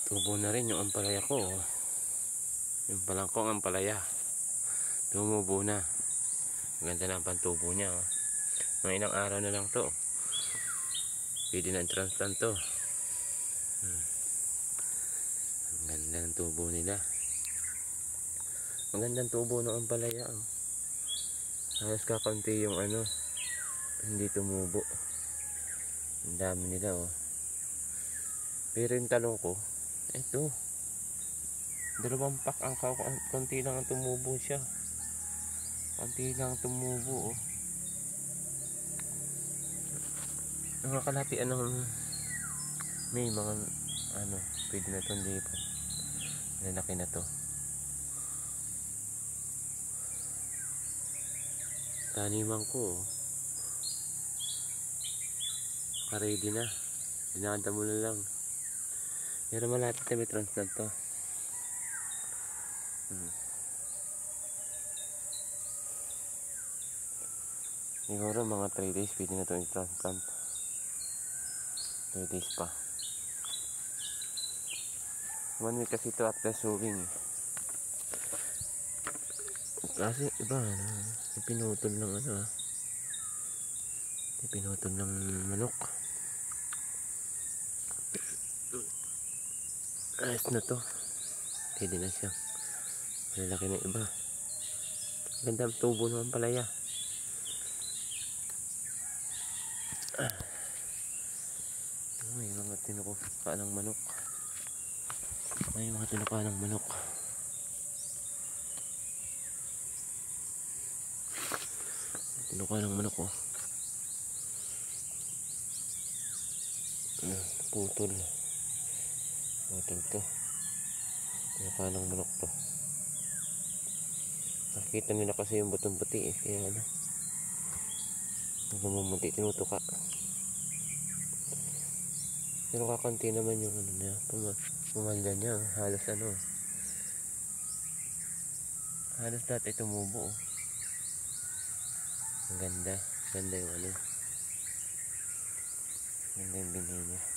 Tubo na rin yung ampalaya ko. Yung palangkong ampalaya. Tumubo na. Maganda na ang pantubo niya. Mga ilang araw na lang to. Pwede na i-transplant to. Ang ganda ng tubo nila. Magandang tubo ng ampalaya. Halos kakaunti yung hindi tumubo. Ang dami nila Pero yung talong ko, ito. 2 pack ang konti lang ang tumubo siya. Konti lang tumubo Mga kalapian ng may mga pwede na itong lipat. Lalaki na to. Taniman ko ready na. Dinada mo na lang. Pero malapit na may transplant to. Siguro mga 3 days pwede na ito i-transplant. 3 days pa. 1 week kasi ito after sowing. Kasi iba pinutol ng pinutol ng manok. Ayos na to. Pwede na siya. Malalaki na iba. Ganda ang tubo ng ampalaya. May mga tinuka ng manok. May mga tinuka ng manok. Tinuka ng manok putol. Putol to. Tinuka ng manok to. Nakikita nila kasi yung butong puti kaya namumuti, tinutuka. Pero kakunti naman yung niya, pumalya niya. Halos halos dati tumubo Ang ganda. Ganda yung ganda yung binhi niya.